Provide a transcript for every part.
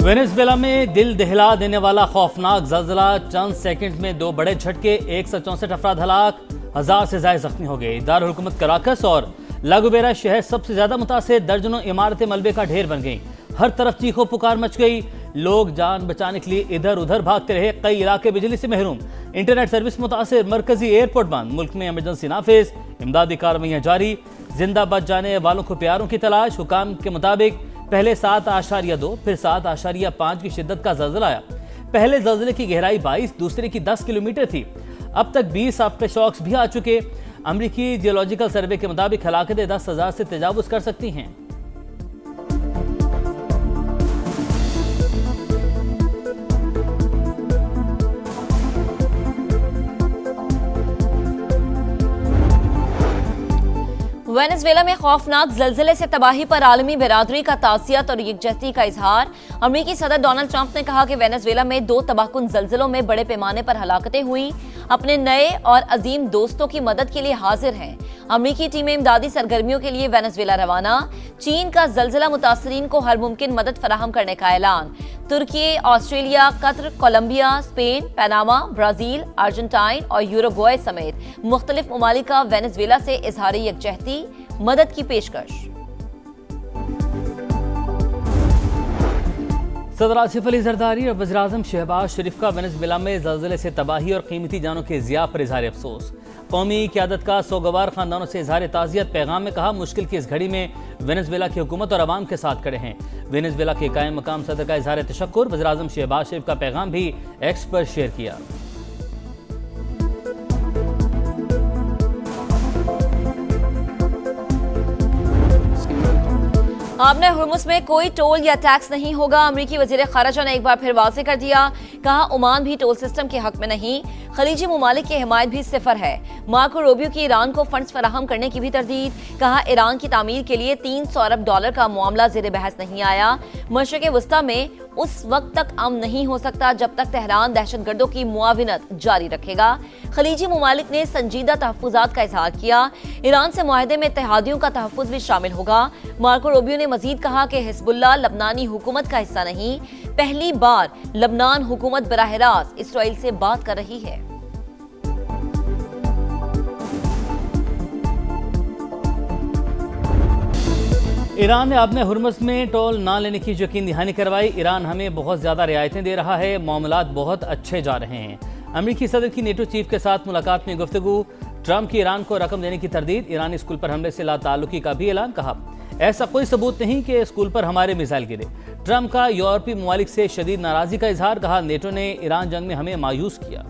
Venezuela में दिल दहला देने वाला खौफनाक जल्जला, चंद सेकंड में 2 बड़े झटके, 164 अफराद हलाक, 1000 से ज्यादा जख्मी हो गए। दारुल हुकूमत कराकस और लागोबेरा शहर सबसे ज्यादा मुतासिर, दर्जनों इमारतें मलबे का ढेर बन गईं। हर तरफ चीखों पुकार मच गई, लोग जान बचाने के लिए इधर उधर भागते रहे। कई इलाके बिजली से महरूम, इंटरनेट सर्विस मुतासिर, मरकजी एयरपोर्ट बंद। मुल्क में इमरजेंसी नाफिज, इमदादी कार्रवाइयां जारी, जिंदा बच जाने वालों को प्यारों की तलाश। हुकाम के मुताबिक पहले 7.2 फिर 7.5 की शिद्दत का जल्जला आया। पहले जल्जले की गहराई 22, दूसरे की 10 किलोमीटर थी। अब तक 20 आफ्टर शॉक्स भी आ चुके। अमेरिकी जियोलॉजिकल सर्वे के मुताबिक हलाकतें 10,000 से तजावुज कर सकती हैं। वेनेजुएला में खौफनाक जल्जले से तबाही पर आलमी बिरादरी का ताज़ियत और यकजहती का इजहार। अमेरिकी सदर डोनाल्ड ट्रंप ने कहा कि वेनेजुएला में 2 तबाहकुन जल्जलों में बड़े पैमाने पर हलाकतें हुई। अपने नए और अजीम दोस्तों की मदद के लिए हाजिर हैं। अमेरिकी टीमें इमदादी सरगर्मियों के लिए वेनेजुएला रवाना। चीन का जल्जला मुतासरीन को हर मुमकिन मदद फराहम करने का ऐलान। तुर्की, Australia, Qatar, Colombia, Spain, Panama, Brazil, Argentine और यूरुग्वे समेत मुख्तलिफ ममालिक का वेनेजुएला से इजहार यकजहती मदद की पेशकश। सदर आसिफ अली जरदारी और वज़ीर-ए-आज़म शहबाज शरीफ का वेनेजुएला में ज़ल्ज़ले से तबाही और कीमती जानों के ज़िया पर इज़हार अफसोस। कौमी क़यादत का सोगवार ख़ानदानों से इज़हार ताज़ियत। पैगाम में कहा, मुश्किल की इस घड़ी में वेनेजुएला की हुकूमत और अवाम के साथ खड़े हैं। वेनेजुएला के कायम मकाम सदर का इज़हार तशक्कुर। वज़ीर-ए-आज़म शहबाज शरीफ का पैगाम भी एक्स पर शेयर किया। आपने हुर्मुस में कोई टोल या टैक्स नहीं होगा। अमेरिकी वजीर खारजा ने एक बार फिर वाज़ेह कर दिया। कहा, ओमान भी टोल सिस्टम के हक में नहीं। खलीजी ममालिक की हिमायत भी सिफर है। मार्को रूबियो की ईरान को फंड्स फराहम करने की भी तरदीद। कहा, ईरान की तामीर के लिए $300 अरब का मामला ज़ेर बहस नहीं आया। मशरिक़ वस्ता में उस वक्त तक अमन नहीं हो सकता जब तक तेहरान दहशतगर्दों की मुआविनत जारी रखेगा। खलीजी ममालिक ने संजीदा तहफ़्फ़ुज़ात का इज़हार किया। ईरान से मुआहदे में इत्तेहादियों का तहफ़्फ़ुज़ भी शामिल होगा। मार्को रूबियो ने मजीद कहा कि हिज़्बुल्लाह लबनानी हुकूमत का हिस्सा नहीं। पहली बार लबनान हुकूमत बराह रास्त इसराइल से बात कर रही है। ईरान ने अपने हुर्मुस में टोल ना लेने की यकीन दहानी करवाई। ईरान हमें बहुत ज़्यादा रियायतें दे रहा है, मामलात बहुत अच्छे जा रहे हैं। अमेरिकी सदर की नेटो चीफ के साथ मुलाकात में गुफ्तगू। ट्रंप की ईरान को रकम देने की तरदीद। ईरानी स्कूल पर हमले से लाताल्लुकी का भी ऐलान। कहा, ऐसा कोई सबूत नहीं कि स्कूल पर हमारे मिसाइल गिरे। ट्रंप का यूरोपीय ममालिक से शदीद नाराजगी का इजहार। कहा, नेटो ने ईरान जंग में हमें मायूस किया।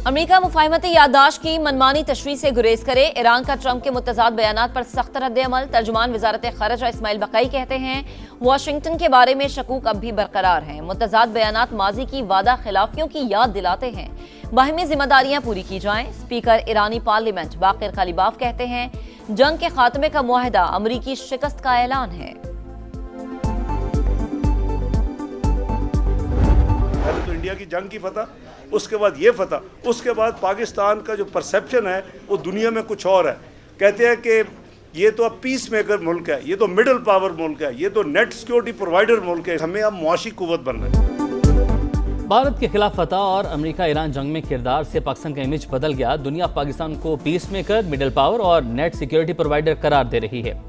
अमेरिका मुफाहिमती याददाश्त की मनमानी तशरीह से गुरेज करे। ईरान का ट्रंप के मुतज़ाद बयानात पर सख्त रद्द-ए-अमल। तर्जुमान वज़ारत ख़ारिजा इस्माइल बक़ई कहते हैं, वाशिंगटन के बारे में शकूक अब भी बरकरार हैं। मुतज़ाद बयानात माजी की वादा खिलाफियों की याद दिलाते हैं। बाहिमी जिम्मेदारियां पूरी की जाएं। स्पीकर ईरानी पार्लियामेंट बाक़िर कालिबाफ कहते हैं, जंग के खात्मे का मुआहदा अमरीकी शिकस्त का ऐलान है। तो इंडिया की जंग की फतह, उसके बाद ये फतह, उसके बाद पाकिस्तान का जो परसेप्शन है वो दुनिया में कुछ और है। कहते हैं कि ये तो अब पीस मेकर मुल्क है, ये तो मिडिल पावर मुल्क है, ये तो नेट सिक्योरिटी प्रोवाइडर मुल्क है। हमें अब मुआशी कुव्वत बनना है। भारत के खिलाफ फतह और अमेरिका ईरान जंग में किरदार से पाकिस्तान का इमेज बदल गया। दुनिया पाकिस्तान को पीस मेकर, मिडिल पावर और नेट सिक्योरिटी प्रोवाइडर करार दे रही है।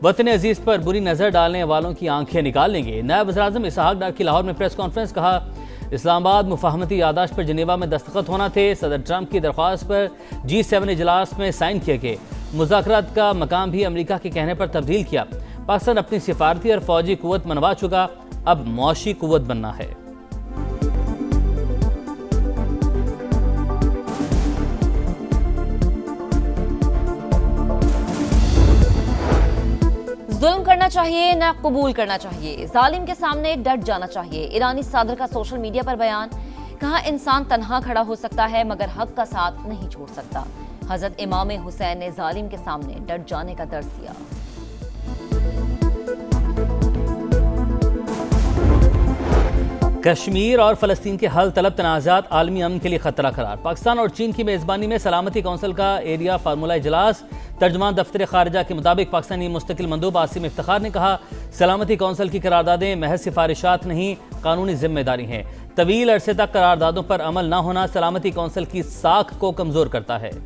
वतन अजीज पर बुरी नजर डालने वालों की आंखें निकाल लेंगे। नायब वज़ीर-ए-आज़म इसहाक डार की लाहौर में प्रेस कॉन्फ्रेंस। कहा, इस्लामाबाद मुफाहमती यादाश्त पर जिनेवा में दस्तखत होना थे। सदर ट्रंप की दरख्वास्त पर G7 इजलास में साइन किए गए। मुज़ाकरात का मकाम भी अमेरिका के कहने पर तब्दील किया। पाकिस्तान अपनी सिफारती और फौजी कुव्वत मनवा चुका, अब मौशी कुव्वत बनना है। जुल्म करना चाहिए ना कबूल करना चाहिए, जालिम के सामने डट जाना चाहिए। ईरानी सदर का सोशल मीडिया पर बयान। कहा, इंसान तन्हा खड़ा हो सकता है मगर हक का साथ नहीं छोड़ सकता। हजरत इमाम हुसैन ने जालिम के सामने डट जाने का दर्स दिया। कश्मीर और फ़लस्तीन के हल तलब तनाज़ात आलमी अमन के लिए खतरा करार। पाकिस्तान और चीन की मेज़बानी में सलामती कौंसिल का एरिया फार्मूला इजलास। तर्जुमान दफ्तर खारजा के मुताबिक पाकिस्तानी मुस्तकिल मंदूब आसिम इफ्तिखार ने कहा, सलामती कौंसिल की करारदादें महज सिफारिशात नहीं, कानूनी जिम्मेदारी हैं। तवील अरसे तक करारदादों पर अमल न होना सलामती कौंसिल की साख को कमज़ोर करता है।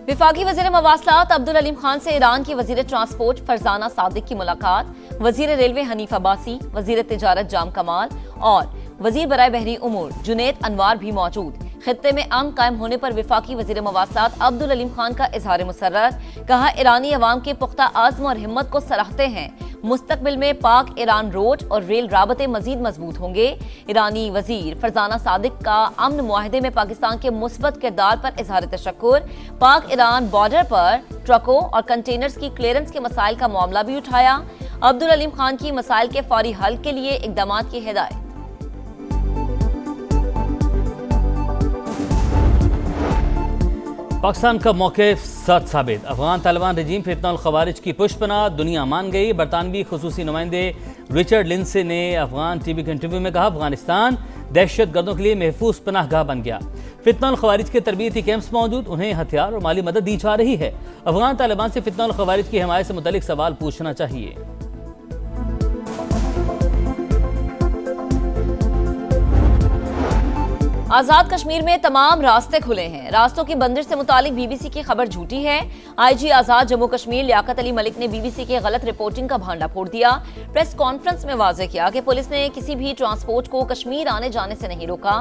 विफाकी वज़ीर मवासलात अब्दुल अलीम खान से ईरान की वज़ीर ट्रांसपोर्ट फरजाना सादिक की मुलाकात। वज़ीर रेलवे हनीफ अब्बासी, वज़ीर तिजारत जाम कमाल और वज़ीर बराए बहरी उमूर जुनैद अनवार भी मौजूद। खित्ते में अमन कायम होने पर विफाकी वज़ीर मवासलात अब्दुल अलीम खान का इजहार मुसर्रत। कहा, ईरानी अवाम के पुख्ता आज़्म और हिम्मत को सराहते हैं। मुस्तकबिल में पाक ईरान रोड और रेल राबते मजीद मजबूत होंगे। ईरानी वजीर फरजाना सादिक का अमन मुआहदे में पाकिस्तान के मुस्बत किरदार पर इजहार तशक्कुर। पाक ईरान बॉर्डर पर ट्रकों और कंटेनर्स की क्लियरेंस के मसाइल का मामला भी उठाया। अब्दुल अलीम खान की मसाइल के फौरी हल के लिए इकदाम की हिदायत। पाकिस्तान का मौक़िफ़ सच साबित। अफगान तालिबान रजीम फितनल खवारिज की पुष्पनाह दुनिया मान गई। बरतानवी खुसूसी नुमाइंदे रिचर्ड लिंडसे ने अफगान टीवी के इंटरव्यू में कहा, अफगानिस्तान दहशत गर्दों के लिए महफूज पनाहगाह बन गया। फितनल खवारिज के तरबियती कैंप्स मौजूद, उन्हें हथियार और माली मदद दी जा रही है। अफगान तालिबान से फितनल खवारिज की हिमायत से मुतल्लिक सवाल पूछना चाहिए। आजाद कश्मीर में तमाम रास्ते खुले हैं। रास्तों की बंदिश से मुतालिक बीबीसी की खबर झूठी है। आईजी आजाद जम्मू कश्मीर लियाकत अली मलिक ने बीबीसी की गलत रिपोर्टिंग का भांडा फोड़ दिया। प्रेस कॉन्फ्रेंस में वाज़ेह किया कि पुलिस ने किसी भी ट्रांसपोर्ट को कश्मीर आने जाने से नहीं रोका।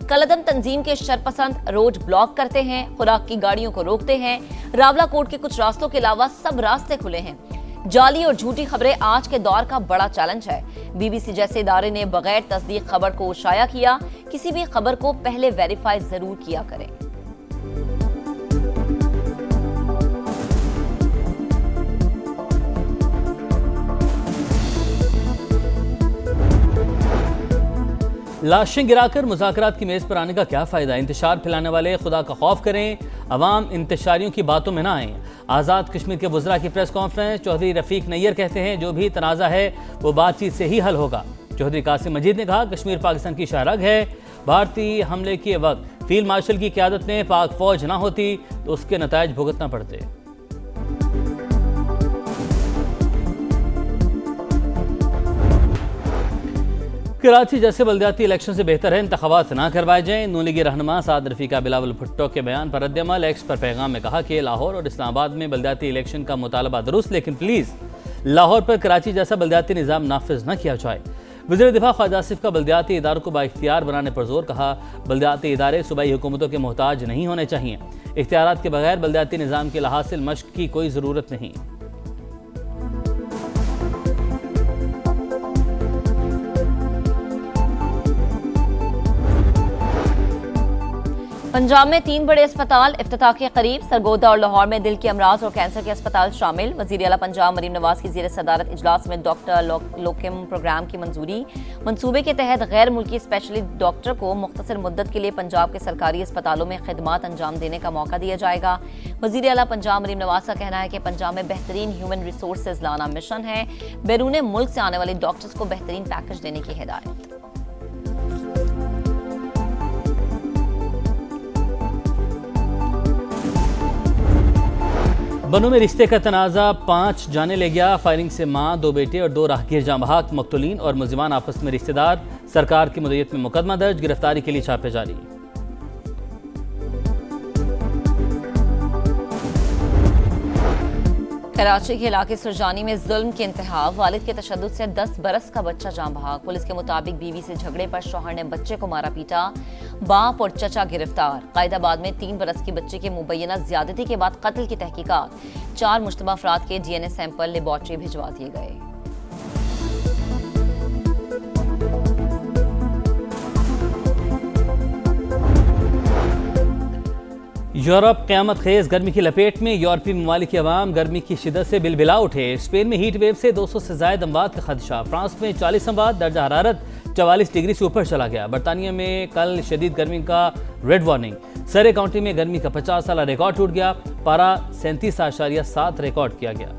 कलदम तंजीम के शरपसंद रोड ब्लॉक करते हैं, खुराक की गाड़ियों को रोकते हैं। रावलाकोट के कुछ रास्तों के अलावा सब रास्ते खुले हैं। जाली और झूठी खबरें आज के दौर का बड़ा चैलेंज है। बीबीसी जैसे इदारे ने बगैर तस्दीक खबर को शाया किया। किसी भी खबर को पहले वेरीफाई जरूर किया करें। लाशें गिराकर मुज़ाकरात की मेज़ पर आने का क्या फ़ायदा। इंतशार फैलाने वाले खुदा का खौफ करें, अवाम इंतशारियों की बातों में ना आएँ। आज़ाद कश्मीर के वज़रा की प्रेस कॉन्फ्रेंस। चौधरी रफ़ीक नैयर कहते हैं, जो भी तनाज़ा है वो बातचीत से ही हल होगा। चौधरी कासिम मजीद ने कहा, कश्मीर पाकिस्तान की शाहरग है। भारतीय हमले के वक्त फील्ड मार्शल की क़यादत में पाक फ़ौज ना होती तो उसके नताइज भुगतना पड़ते। कराची जैसे बल्दियाती इलेक्शन से बेहतर है इंतखाबात ना करवाए जाएं। नून लीगी रहनुमा साद रफ़ीका बिलावल भुट्टो के बयान पर रद्द-ए-अमल। एक्स पर पैगाम में कहा कि लाहौर और इस्लामाबाद में बल्दियाती इलेक्शन का मुतालबा दुरुस्त, लेकिन प्लीज़ लाहौर पर कराची जैसा बल्दियाती निज़ाम नाफिज न किया जाए। वज़ीर दिफा ख्वाजा आसिफ का बल्दियाती इदारों को बाइख्तियार बनाने पर जोर। कहा, बल्दियाती इदारे सूबाई हुकूमतों के मोहताज नहीं होने चाहिए। इख्तियारात के बगैर बल्दियाती निज़ाम की हासिल मश्क की कोई ज़रूरत नहीं। पंजाब में 3 बड़े अस्पताल इफ्तिताह के करीब। सरगोदा और लाहौर में दिल के अमराज और कैंसर के अस्पताल शामिल। वज़ीर आला पंजाब मरीम नवाज की ज़ेर सदारत इजलास में डॉक्टर लोकिम प्रोग्राम की मंजूरी। मंसूबे के तहत गैर मुल्की स्पेशलिस्ट डॉक्टर को मुख्तसर मुद्दत के लिए पंजाब के सरकारी अस्पतालों में खिदमात अंजाम देने का मौका दिया जाएगा। वज़ीर आला पंजाब मरीम नवाज का कहना है कि पंजाब में बेहतरीन ह्यूमन रिसोर्सेज लाना मिशन है। बैरून मुल्क से आने वाले डॉक्टर्स को बेहतरीन पैकेज देने की हिदायत। बनू में रिश्ते का तनाज़ा 5 जाने ले गया। फायरिंग से मां, 2 बेटे और 2 राहगीर जाँ बहक। मकतूलीन और मुलजिमान आपस में रिश्तेदार। सरकार की मुद्दत में मुकदमा दर्ज। गिरफ्तारी के लिए छापे जारी। कराची के इलाके सुरजानी में जुल्म की इंतहा। वालिद के तशद्दुद से 10 बरस का बच्चा जाँ बहक। पुलिस के मुताबिक बीवी से झगड़े पर शौहर ने बच्चे को मारा पीटा। बाप और चचा गिरफ्तार। कायदाबाद में 3 बरस की बच्चे के मुबैना ज्यादती के बाद कत्ल की तहकीकात। 4 मुश्तबा अफराद के DNA सैंपल लेबॉर्ट्री भिजवा दिए गए। यूरोप क़यामत खेज गर्मी की लपेट में। यूरोपीय ममालिक की अवाम गर्मी की शिद्दत से बिलबिला उठे। स्पेन में हीट वेव से 200 से ज़ायद अमवात का खदशा। फ्रांस में 40 अमवात। दर्जा हरारत 44 डिग्री से ऊपर चला गया। बरतानिया में कल शदीद गर्मी का रेड वार्निंग। सरे काउंटी में गर्मी का 50 साल रिकॉर्ड टूट गया। पारा 37.7 रिकॉर्ड किया गया।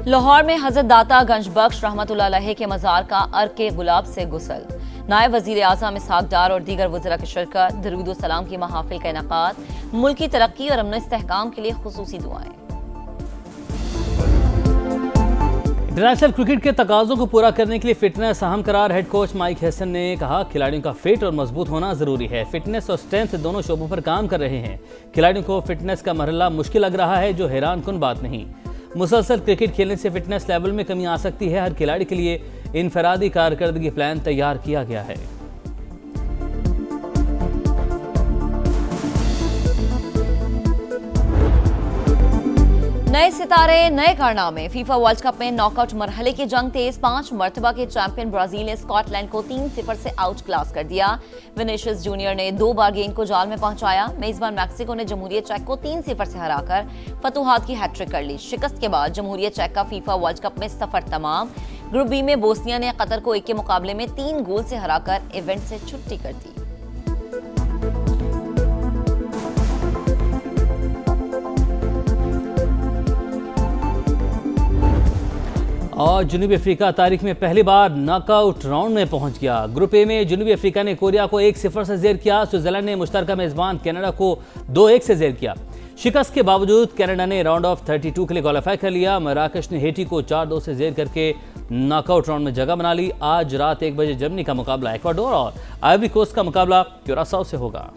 लाहौर में हजरत दाता गंज बख्श रहमतुल्लाह अलैह के मज़ार का अर्क के गुलाब से गुसल। नायब वज़ीर आज़म इसहाक डार और दीगर वज़रा की शिरकत, दरूद सलाम की महाफिल का इनेकाद, मुल्क की तरक्की और अमन इस्तेहकाम के लिए खुसूसी दुआएं। इंटरनेशनल क्रिकेट के तकाज़ों को पूरा करने के लिए फिटनेस अहम करार। हेड कोच माइक हैसन ने कहा, खिलाड़ियों का फिट और मजबूत होना जरूरी है। फिटनेस और स्ट्रेंथ दोनों शोबों पर काम कर रहे हैं। खिलाड़ियों को फिटनेस का मरहला मुश्किल लग रहा है, जो हैरान कुन बात नहीं। मुसलसल क्रिकेट खेलने से फिटनेस लेवल में कमी आ सकती है। हर खिलाड़ी के लिए इनफरादी कारकर्दगी प्लान तैयार किया गया है। नए सितारे, नए कारनामे। फीफा वर्ल्ड कप में नॉकआउट मरहले की जंग तेज। 5 मरतबा के चैंपियन ब्राजील ने स्कॉटलैंड को 3-0 से आउट क्लास कर दिया। विनीशियस जूनियर ने 2 बार गेंद को जाल में पहुंचाया। मेजबान मैक्सिको ने जमहूरियत चेक को 3-0 से हराकर फतुहात की हैट्रिक कर ली। शिकस्त के बाद जमहूरियत चेक का फीफा वर्ल्ड कप में सफर तमाम। ग्रुप बी में बोस्निया ने कतर को 1 के मुकाबले में 3 गोल से हराकर इवेंट से छुट्टी कर दी। और जनूबी अफ्रीका तारीख में पहली बार नॉकआउट राउंड में पहुंच गया। ग्रुप ए में जनूबी अफ्रीका ने कोरिया को 1-0 से जेर किया। स्विट्जरलैंड ने मुश्तरका मेजबान कनाडा को 2-1 से जेर किया। शिकस्त के बावजूद कनाडा ने राउंड ऑफ 32 के लिए क्वालिफाई कर लिया। मराकश ने हेटी को 4-2 से जेर करके नॉकआउट राउंड में जगह बना ली। आज रात 1 बजे जर्मनी का मुकाबला एक्वाडोर और आइवरी कोस्ट का मुकाबला क्यूरासाओ से होगा।